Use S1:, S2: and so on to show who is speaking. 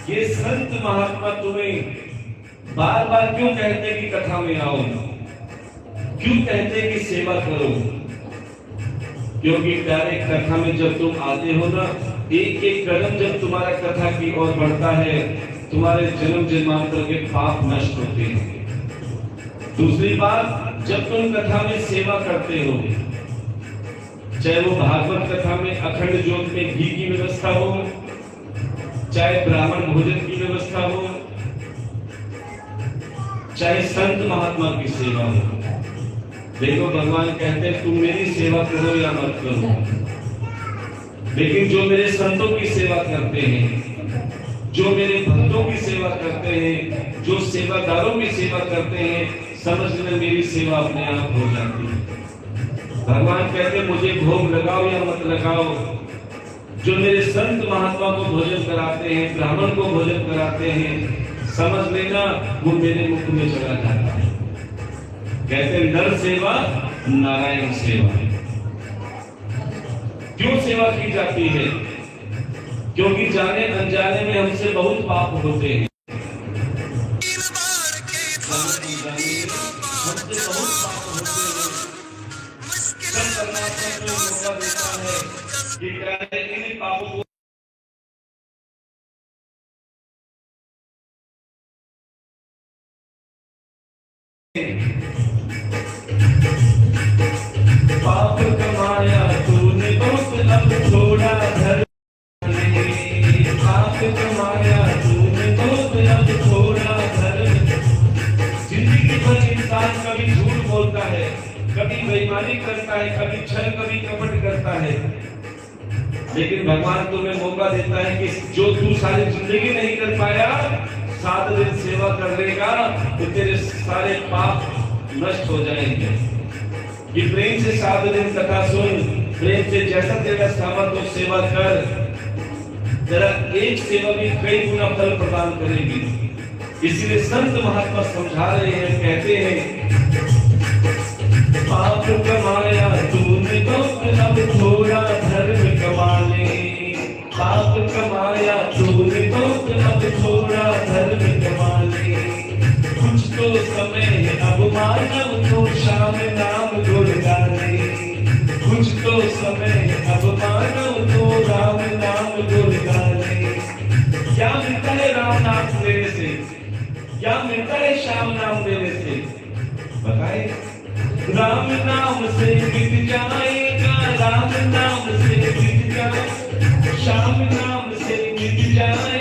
S1: ये संत महात्मा तुम्हें बार बार क्यों कहते कि कथा में आओ, क्यों कहते कि सेवा करो? क्योंकि प्यारे कथा में जब तुम आते हो ना, एक एक कदम जब तुम्हारा कथा की ओर बढ़ता है, तुम्हारे जन्म जन्मांतर के पाप नष्ट होते हैं। दूसरी बात, जब तुम कथा में सेवा करते हो, चाहे वो भागवत कथा में अखंड ज्योत में घी की व्यवस्था हो, चाहे ब्राह्मण भोजन की व्यवस्था हो, चाहे संत महात्मा की सेवा हो, देखो भगवान कहते हैं तुम मेरी सेवा करो या मत करो, लेकिन जो मेरे संतों की सेवा करते हैं, जो मेरे भक्तों की सेवा करते हैं, जो सेवादारों की सेवा करते हैं, समझ में मेरी सेवा अपने आप हो जाती है। भगवान कहते हैं मुझे भोग लगाओ या मत लगाओ, जो मेरे संत महात्मा को भोजन कराते हैं, ब्राह्मण को भोजन कराते हैं, समझ लेना वो मेरे मुख में चला जाता है। कहते हैं नर सेवा नारायण सेवा। क्यों सेवा की जाती है? क्योंकि जाने अनजाने में हमसे बहुत पाप होते हैं, हमसे बहुत पाप होते हैं। सब परमात्मा को मौका देता है कि क्या इन पापों को पाप कमाया तूने बहुत अब छोड़ा धर्म, पाप कमाया तूने बहुत अब छोड़ा धर्म। जिंदगी भर इंसान कभी झूठ बोलता है, कभी बेईमानी करता है, कभी छल, कभी कपट करता है, लेकिन भगवान तुम्हें मौका देता है कि जो तू सारी जिंदगी नहीं कर पाया, 7 दिन सेवा कर लेगा तो तेरे सारे पाप नष्ट हो जाएंगे। कि प्रेम से 7 दिन कथा सुन, प्रेम से जैसा तेरा सामर्थ्य सेवा कर, तेरा एक सेवा भी कई गुना फल प्रदान करेगी। इसलिए संत महात्मा समझा रहे हैं, कहते हैं पाप कमाया तूने तो अब छोड़ा धर्म कमाने, पाप कमाया तूने तो अब छोड़ा धर्म कमाने। कुछ तो समय है अब मानव तो शाम नाम गुण गाने, कुछ तो समय है अब मानव तो राम नाम गुण गाने। क्या मिलता है राम नाम लेने से? क्या मिलता है श्याम नाम लेने से? बताए। राम नाम से मिट जाएगा, राम नाम से मिट जाएगा, श्याम नाम से मिट जाएगा।